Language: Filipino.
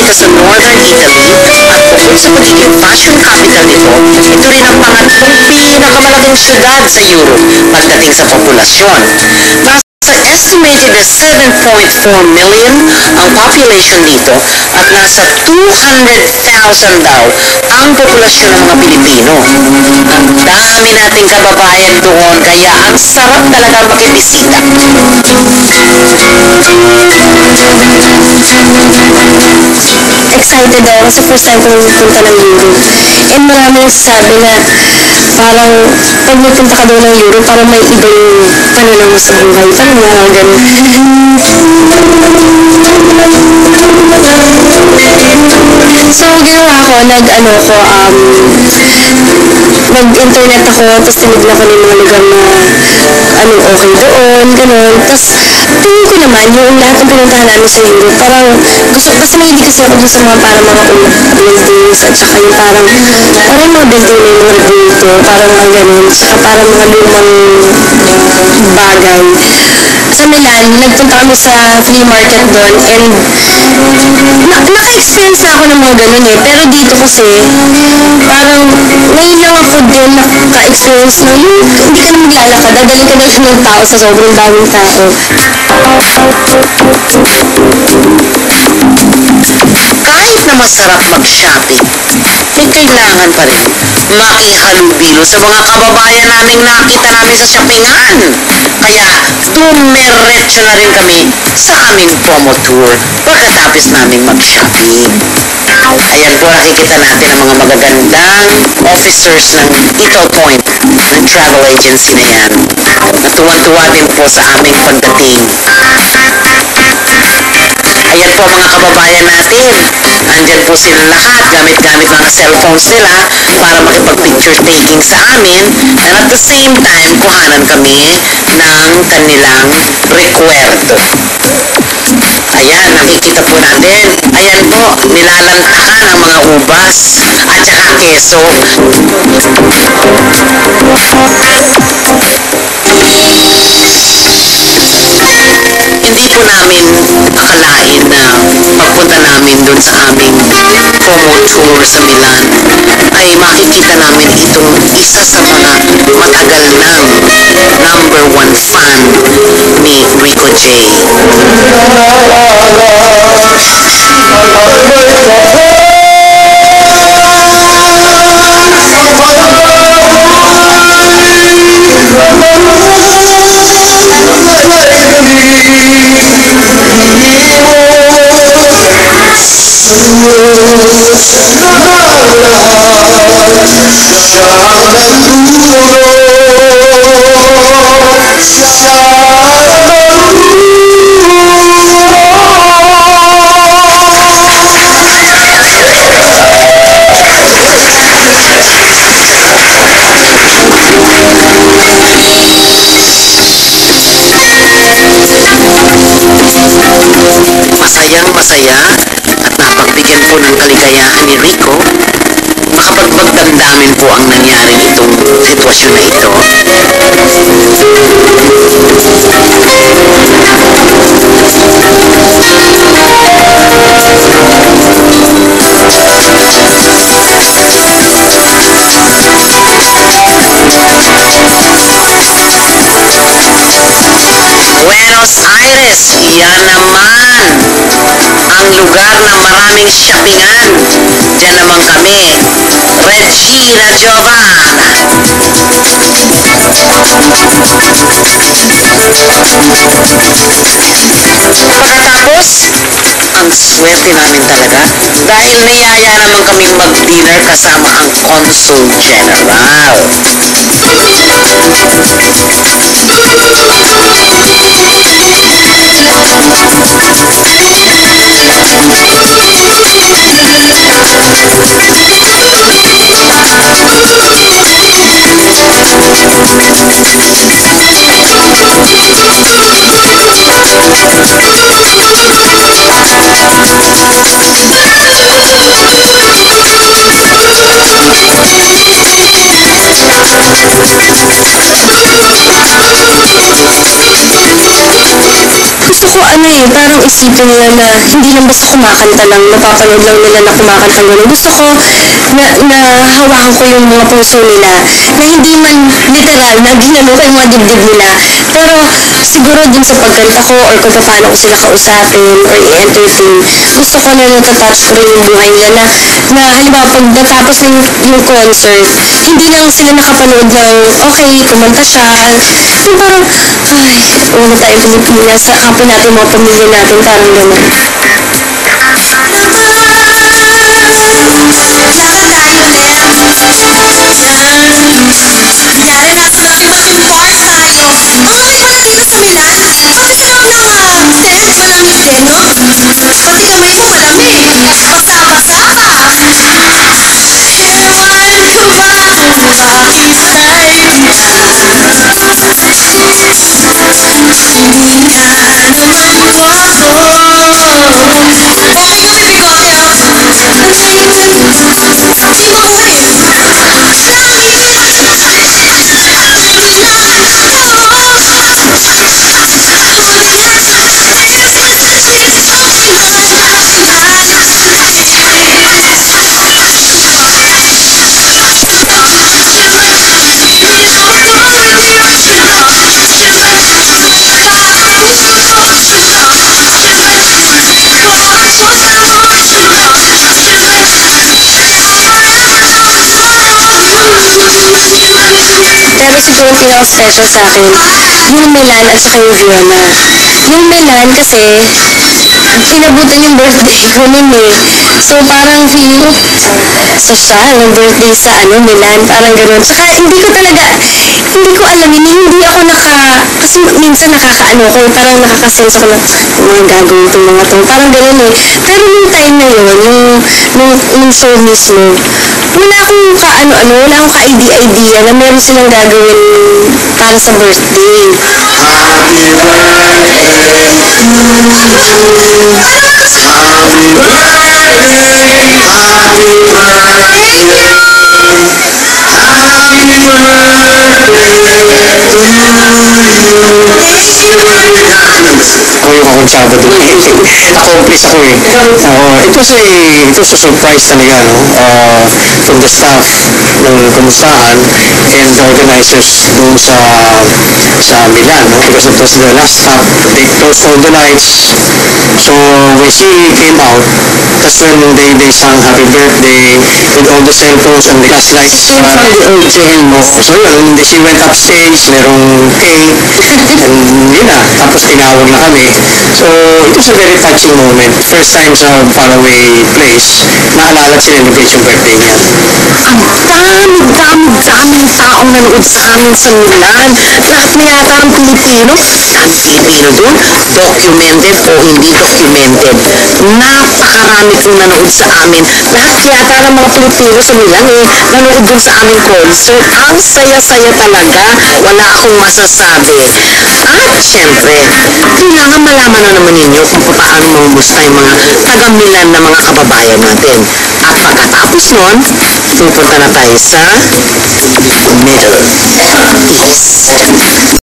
dito sa Northern Italy at bukod sa pagiging fashion capital nito, ito rin ang pangatlong pinakamalaking syudad sa Europe pagdating sa populasyon. Nasa estimated na 7.4 million ang population dito at nasa 200,000 daw ang populasyon ng mga Pilipino. Ang dami nating kababayan doon kaya ang sarap talaga makibisita. Excited ako kasi first time ko pumunta ng Europe. And marami nagsasabi na parang pag nagpunta ka doon ng Europe, parang may iba yung pananaw mo sa buhay. Parang mga ganun. So, ginawa ko, nag-internet ako, tapos tinignan ko ng mga lugar na anong okay doon, ganun. Tapos, tingin ko naman, yung lahat ng pinuntahan namin sa Europe, parang gusto ko, kasi mahilig kasi ako dun sa mga parang mga buildings, at saka yung parang mga building na yung mga dito, parang mga ganun, saka parang mga lumang bagay. Sa Milan, nagpunta kami sa flea market doon, and naka-experience na ako ng mga ganun eh. Pero dito kasi, parang ngayon lang ako din naka-experience na yung hindi ka na maglalakad, dadaling ka na ng tao sa sobrang daming tao. Kahit na masarap mag-shopping, may kailangan pa rin makihalubilo sa mga kababayan naming nakita namin sa shoppingan. Kaya dumiretso na rin kami sa aming promo tour pagkatapos naming mag-shopping. Ayan po, nakikita natin ang mga magagandang officers ng Eagle Point, ng travel agency na yan. Natuwan-tuwa din po sa aming pagdating. Ayan po mga kababayan natin. Andyan po silang lahat, gamit-gamit mga cellphones nila para makipag-picture taking sa amin. And at the same time, kuhanan kami ng kanilang recuerdo. Ayan, nakikita po natin. Ayan po, nilalantakan ang mga ubas at saka keso. Hindi po namin akalain na pagpunta namin dun sa aming promo tour sa Milan ay makikita namin itong isa sa mga matagal ng #1 fan ni Rico J. Masayang-masaya at napagbigyan po ng kaligayahan ni Rico, makapagbagdamdamin po ang nangyaring itong sitwasyon na ito. Buenos Aires, yan naman ang lugar ng maraming shoppingan. Diyan naman kami, Regina Giovanna. Pagkatapos, ang swerte namin talaga dahil niyaya naman kaming mag-dinner kasama ang Consul General. parang isipin nila na hindi lang basta kumakanta lang, napapanood lang nila na kumakanta gano'n. Gusto ko na hawakan ko yung mga puso nila, na hindi man literal na ginano ko yung mga dibdib nila, pero siguro dun sa pagkanta ko or kung paano ko sila kausapin or i-entertain, gusto ko na natatouch ko rin yung buhay nila na halimbawa pag natapos na yung concert, hindi lang sila nakapanood ng okay, kumanta siya, yung parang ay, wala tayong Pilipinas, sakapin natin mga pamilya natin, parang gano'n. Yari, nasa natin bar tayo. Ang lamig pala dito sa Milan. Pati sa loob ng tent, malamig din, no? Pati kamay mo malamig. Basa-basa ka. Ewan ko ba kung bakit tayo Hindi ka naman guwapo. Okay kami, bigote, ah. Di makuhin. Pero siguro ang pinaka-special sa akin, yung Milan at saka yung Vienna. Yung Milan kasi, inabutan yung birthday ko nun eh. So parang feeling ko, social, ang birthday sa Milan, parang gano'n. Saka hindi ko alam, hindi ako kasi minsan nakakaano ko, parang nakakasense ako na, mga gagawin itong mga to, parang gano'n eh. Pero nung time na yun, nung show mismo, wala akong wala akong ka-idea na meron silang gagawin para sa birthday. Happy birthday to you. Happy birthday. Happy birthday. Happy ako yung kakonsyado doon. Na-accomplish ako eh. It was a surprise talaga, no? From the staff ng kumustahan and the organizers doon sa Milan, no? Because it was the last stop. They closed all the lights. So when she came out, that's when they sang happy birthday with all the cell phones and the flashlights. From the audience. So yun, she went upstage, merong cake, and yun na, tapos tinawag na kami. So it was a very touching moment. First time sa faraway place, naalala at celebrate yung birthday niya. Ang daming taong nanood sa amin sa Milan. Lahat na yata ng Pilipino. Ang Pilipino doon, documented o hindi documented. Napakarami kong nanood sa amin. Lahat yata ng mga Pilipino sa Milan nanood doon sa aming concert. Ang saya-saya talaga. Wala akong masasabi. At syempre, kailangan malaman na naman ninyo kung paano mamumusta yung mga taga-Milan na mga kababayan natin. At pagkatapos nun, pupunta na tayo sa Middle East.